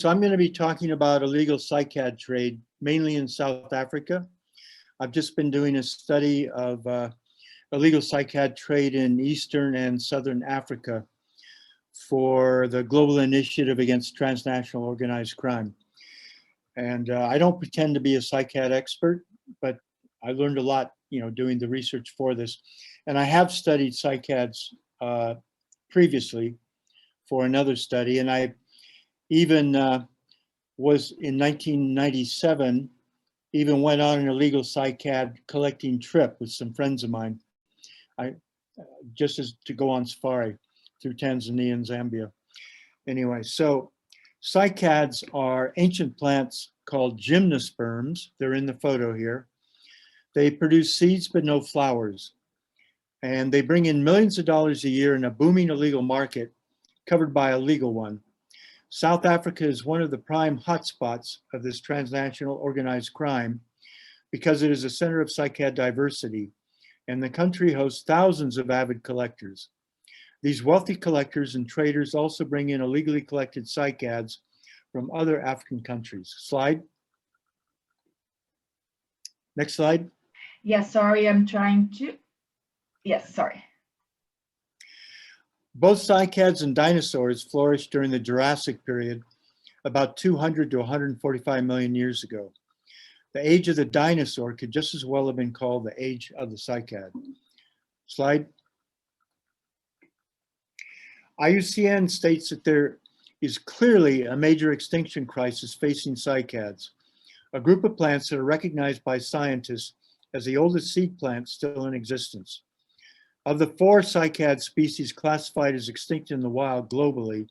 So I'm going to be talking about illegal cycad trade, mainly in South Africa. I've just been doing a study of illegal cycad trade in Eastern and Southern Africa for the Global Initiative Against Transnational Organized Crime. And I don't pretend to be a cycad expert, but I learned a lot, doing the research for this. And I have studied cycads previously for another study, and I even was in 1997, even went on an illegal cycad collecting trip with some friends of mine. Just as to go on safari through Tanzania and Zambia. Anyway, so cycads are ancient plants called gymnosperms. They're in the photo here. They produce seeds but no flowers. And they bring in millions of dollars a year in a booming illegal market covered by a legal one. South Africa is one of the prime hotspots of this transnational organized crime because it is a center of cycad diversity, and the country hosts thousands of avid collectors. These wealthy collectors and traders also bring in illegally collected cycads from other African countries. Slide. Next slide. Yes, sorry, I'm trying to. Yes, sorry. Both cycads and dinosaurs flourished during the Jurassic period, about 200 to 145 million years ago. The age of the dinosaur could just as well have been called the age of the cycad. Slide. IUCN states that there is clearly a major extinction crisis facing cycads, a group of plants that are recognized by scientists as the oldest seed plants still in existence. Of the 4 cycad species classified as extinct in the wild globally,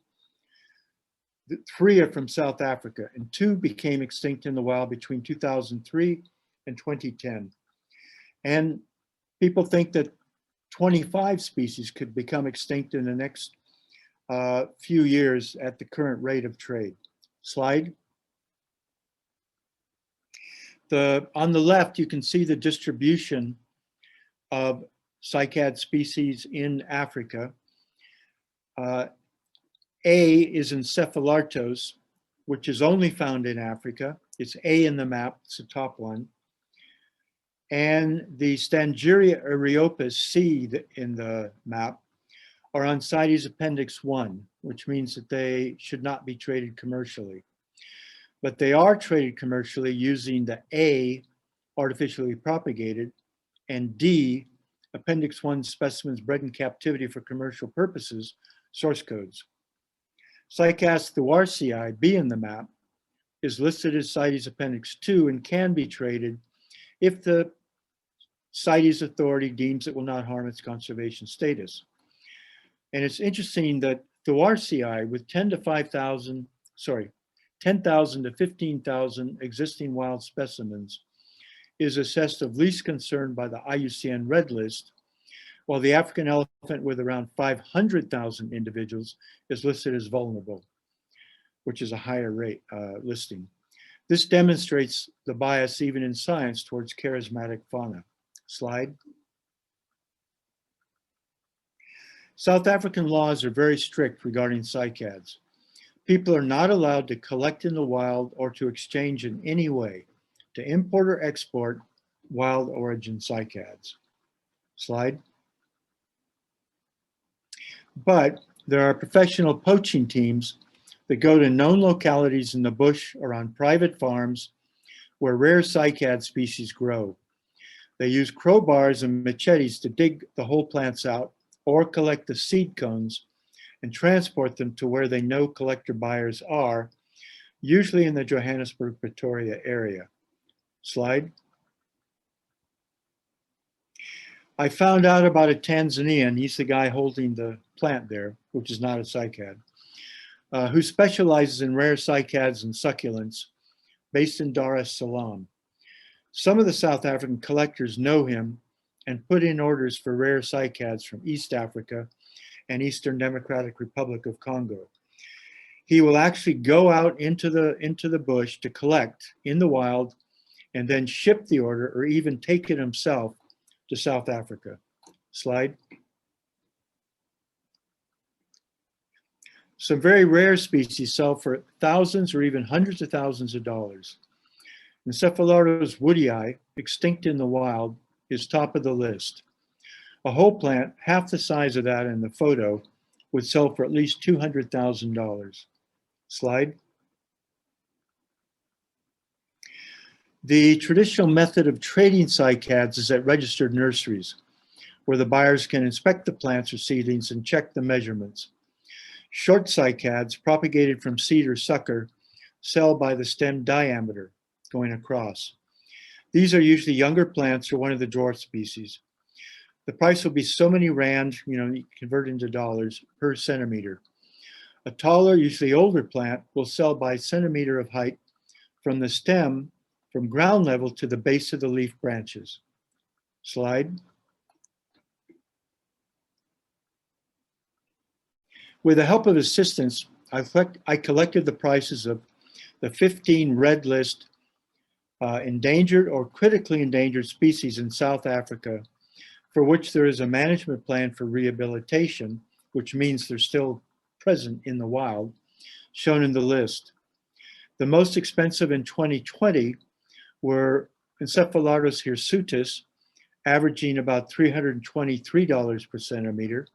3 are from South Africa, and 2 became extinct in the wild between 2003 and 2010. And people think that 25 species could become extinct in the next few years at the current rate of trade. Slide. On the left, you can see the distribution of cycad species in Africa. A is Encephalartos, which is only found in Africa. It's A in the map, it's the top one. And the Stangeria areopus, C in the map, are on CITES Appendix 1, which means that they should not be traded commercially. But they are traded commercially using the A, artificially propagated, and D, Appendix 1 specimens bred in captivity for commercial purposes, source codes. CYCADS Dinosaurs, B in the map, is listed as CITES Appendix 2 and can be traded if the CITES authority deems it will not harm its conservation status. And it's interesting that Dinosaurs with 10,000 to 15,000 existing wild specimens is assessed of least concern by the IUCN Red List, while the African elephant with around 500,000 individuals is listed as vulnerable, which is a higher rate listing. This demonstrates the bias even in science towards charismatic fauna. Slide. South African laws are very strict regarding cycads. People are not allowed to collect in the wild or to exchange in any way, to import or export wild origin cycads. Slide. But there are professional poaching teams that go to known localities in the bush or on private farms where rare cycad species grow. They use crowbars and machetes to dig the whole plants out or collect the seed cones and transport them to where they know collector buyers are, usually in the Johannesburg, Pretoria area. Slide. I found out about a Tanzanian, he's the guy holding the plant there, which is not a cycad, who specializes in rare cycads and succulents, based in Dar es Salaam. Some of the South African collectors know him and put in orders for rare cycads from East Africa and Eastern Democratic Republic of Congo. He will actually go out into the bush to collect in the wild and then ship the order or even take it himself to South Africa. Slide. Some very rare species sell for thousands or even hundreds of thousands of dollars. Encephalotus woodii, extinct in the wild, is top of the list. A whole plant, half the size of that in the photo, would sell for at least $200,000. Slide. The traditional method of trading cycads is at registered nurseries, where the buyers can inspect the plants or seedlings and check the measurements. Short cycads, propagated from seed or sucker, sell by the stem diameter, going across. These are usually younger plants or one of the dwarf species. The price will be so many rand, you convert into dollars, per centimeter. A taller, usually older plant will sell by centimeter of height from the stem, from ground level to the base of the leaf branches. Slide. With the help of assistants, I collected the prices of the 15 red list endangered or critically endangered species in South Africa, for which there is a management plan for rehabilitation, which means they're still present in the wild, shown in the list. The most expensive in 2020 were Encephalotus hirsutus, averaging about $323 per centimeter,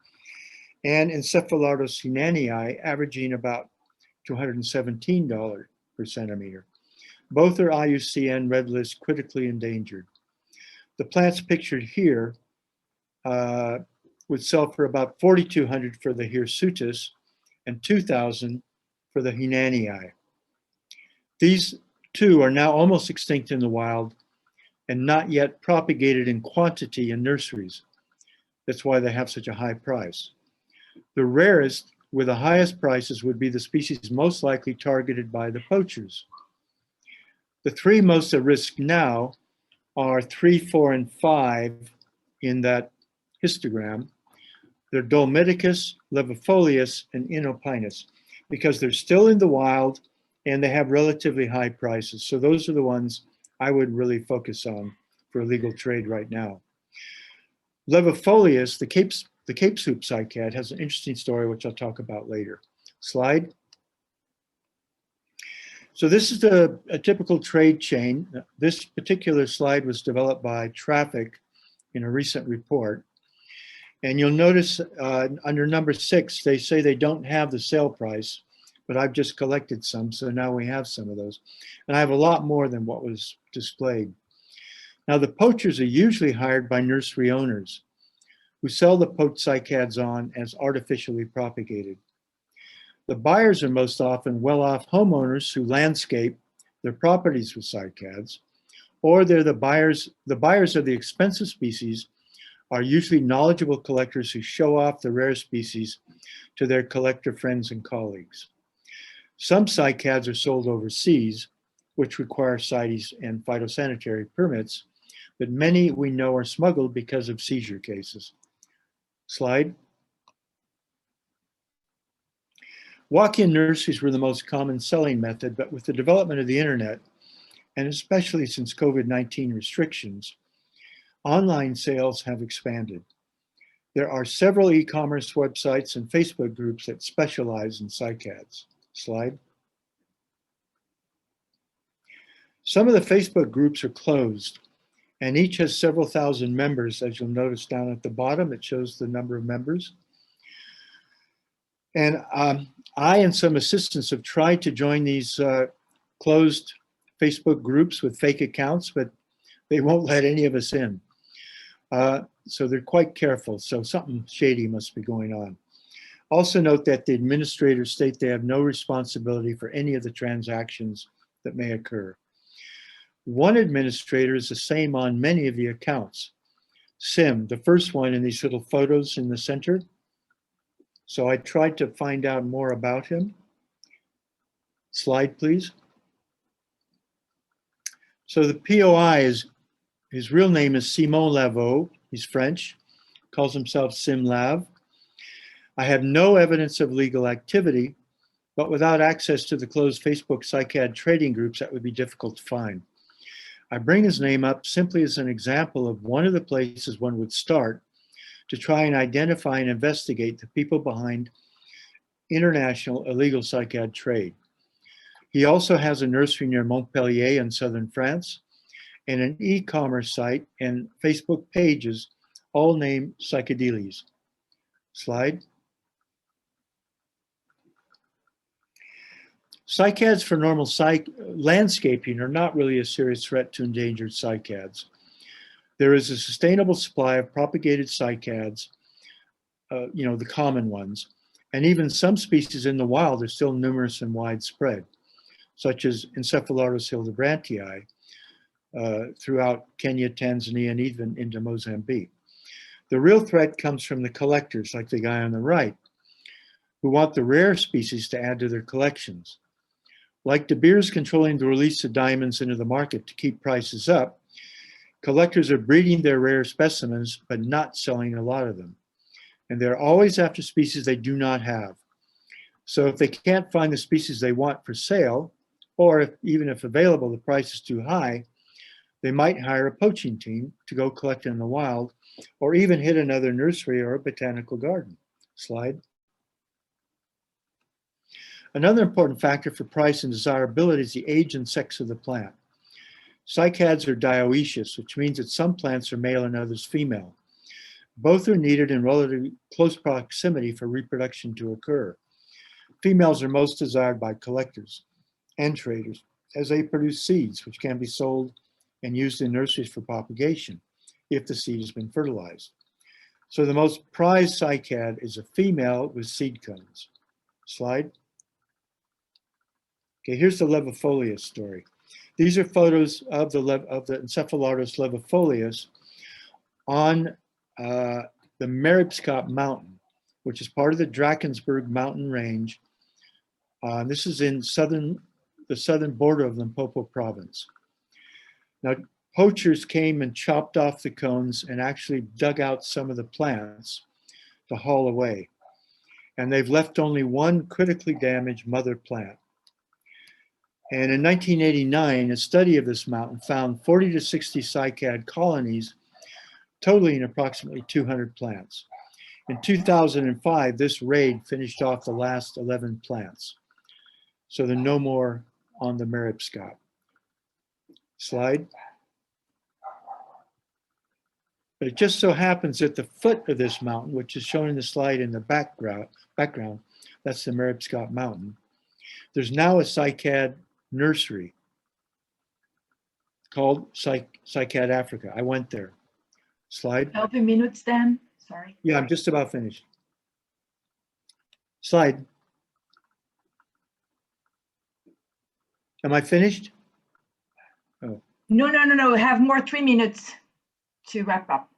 and Encephalotus hinanii, averaging about $217 per centimeter. Both are IUCN Red List critically endangered. The plants pictured here would sell for about $4,200 for the hirsutus and $2,000 for the hinanii. These two are now almost extinct in the wild and not yet propagated in quantity in nurseries. That's why they have such a high price. The rarest with the highest prices would be the species most likely targeted by the poachers. The three most at risk now are 3, 4, and 5 in that histogram. They're Dolmiticus, levifolius, and Inopinus, because they're still in the wild and they have relatively high prices. So those are the ones I would really focus on for illegal trade right now. Levifolius, the Cape soup cycad, has an interesting story, which I'll talk about later. Slide. So this is a typical trade chain. This particular slide was developed by Traffic in a recent report. And you'll notice under number 6, they say they don't have the sale price, but I've just collected some, so now we have some of those. And I have a lot more than what was displayed. Now the poachers are usually hired by nursery owners who sell the poached cycads on as artificially propagated. The buyers are most often well-off homeowners who landscape their properties with cycads, or they're the buyers of the expensive species are usually knowledgeable collectors who show off the rare species to their collector friends and colleagues. Some cycads are sold overseas, which require CITES and phytosanitary permits, but many we know are smuggled because of seizure cases. Slide. Walk-in nurseries were the most common selling method, but with the development of the internet, and especially since COVID-19 restrictions, online sales have expanded. There are several e-commerce websites and Facebook groups that specialize in cycads. Slide. Some of the Facebook groups are closed, and each has several thousand members. As you'll notice down at the bottom, it shows the number of members. And I and some assistants have tried to join these closed Facebook groups with fake accounts, but they won't let any of us in. So they're quite careful. So something shady must be going on. Also note that the administrators state they have no responsibility for any of the transactions that may occur. One administrator is the same on many of the accounts. Sim, the first one in these little photos in the center. So I tried to find out more about him. Slide, please. So the POI his real name is Simon Lavaux. He's French, calls himself SimLav. I have no evidence of legal activity, but without access to the closed Facebook cycad trading groups, that would be difficult to find. I bring his name up simply as an example of one of the places one would start to try and identify and investigate the people behind international illegal cycad trade. He also has a nursery near Montpellier in southern France and an e-commerce site and Facebook pages, all named Psychedeles. Slide. Cycads for normal landscaping are not really a serious threat to endangered cycads. There is a sustainable supply of propagated cycads, the common ones, and even some species in the wild are still numerous and widespread, such as Encephalotus hildebrantii throughout Kenya, Tanzania, and even into Mozambique. The real threat comes from the collectors, like the guy on the right, who want the rare species to add to their collections. Like De Beers controlling the release of diamonds into the market to keep prices up, collectors are breeding their rare specimens, but not selling a lot of them. And they're always after species they do not have. So if they can't find the species they want for sale, or even if available, the price is too high, they might hire a poaching team to go collect in the wild, or even hit another nursery or a botanical garden. Slide. Another important factor for price and desirability is the age and sex of the plant. Cycads are dioecious, which means that some plants are male and others female. Both are needed in relatively close proximity for reproduction to occur. Females are most desired by collectors and traders as they produce seeds, which can be sold and used in nurseries for propagation if the seed has been fertilized. So the most prized cycad is a female with seed cones. Slide. Okay, here's the levifolius story. These are photos of the Encephalotus levifolius on the Maribskop Mountain, which is part of the Drakensberg mountain range. This is in the southern border of Limpopo province. Now, poachers came and chopped off the cones and actually dug out some of the plants to haul away. And they've left only one critically damaged mother plant. And in 1989, a study of this mountain found 40 to 60 cycad colonies, totaling approximately 200 plants. In 2005, this raid finished off the last 11 plants. So there are no more on the Maribskop. Slide. But it just so happens at the foot of this mountain, which is shown in the slide in the background, that's the Maribskop Mountain, there's now a cycad nursery called CYCAD Africa. I went there. Slide. 12 minutes then, sorry. Yeah, I'm just about finished. Slide. Am I finished? Oh. No. We have more 3 minutes to wrap up.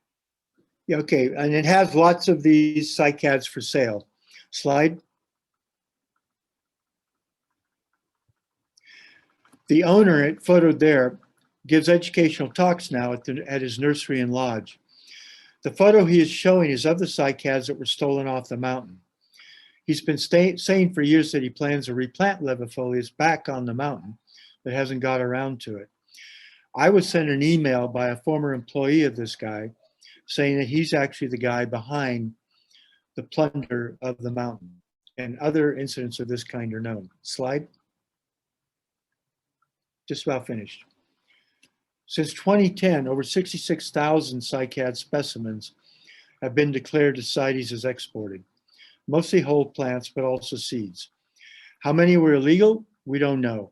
Yeah, okay, and it has lots of these cycads for sale. Slide. The owner, photoed there, gives educational talks now at his nursery and lodge. The photo he is showing is of the cycads that were stolen off the mountain. He's been saying for years that he plans to replant levifolius back on the mountain, but hasn't got around to it. I was sent an email by a former employee of this guy saying that he's actually the guy behind the plunder of the mountain, and other incidents of this kind are known. Slide. Just about finished. Since 2010, over 66,000 cycad specimens have been declared to CITES as exported, mostly whole plants, but also seeds. How many were illegal? We don't know,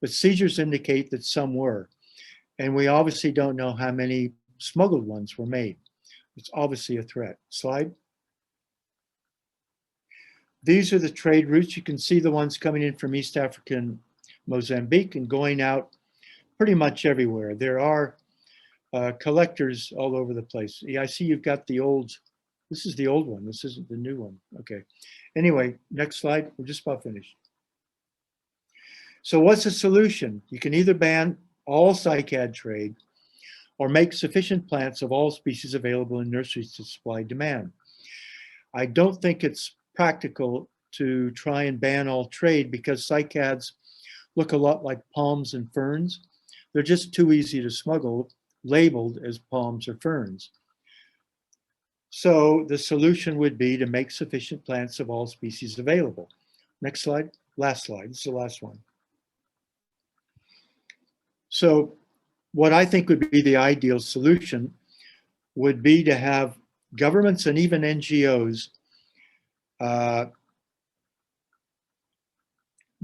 but seizures indicate that some were. And we obviously don't know how many smuggled ones were made. It's obviously a threat. Slide. These are the trade routes. You can see the ones coming in from East Africa and Mozambique and going out pretty much everywhere. There are collectors all over the place. Yeah, I see you've got the old, this is the old one. This isn't the new one. Okay. Anyway, next slide. We're just about finished. So what's the solution? You can either ban all cycad trade or make sufficient plants of all species available in nurseries to supply demand. I don't think it's practical to try and ban all trade because cycads look a lot like palms and ferns. They're just too easy to smuggle, labeled as palms or ferns. So the solution would be to make sufficient plants of all species available. Next slide, last slide, this is the last one. So what I think would be the ideal solution would be to have governments and even NGOs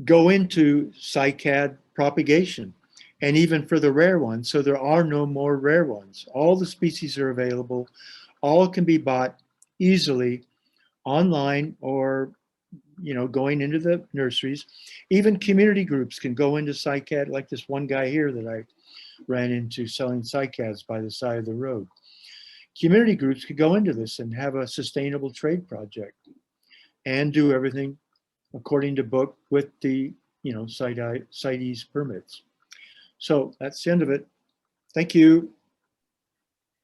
go into CYCAD propagation, and even for the rare ones, so there are no more rare ones. All the species are available, all can be bought easily online or going into the nurseries. Even community groups can go into CYCAD, like this one guy here that I ran into selling CYCADs by the side of the road. Community groups could go into this and have a sustainable trade project and do everything according to book with the CITES permits. So that's the end of it. Thank you.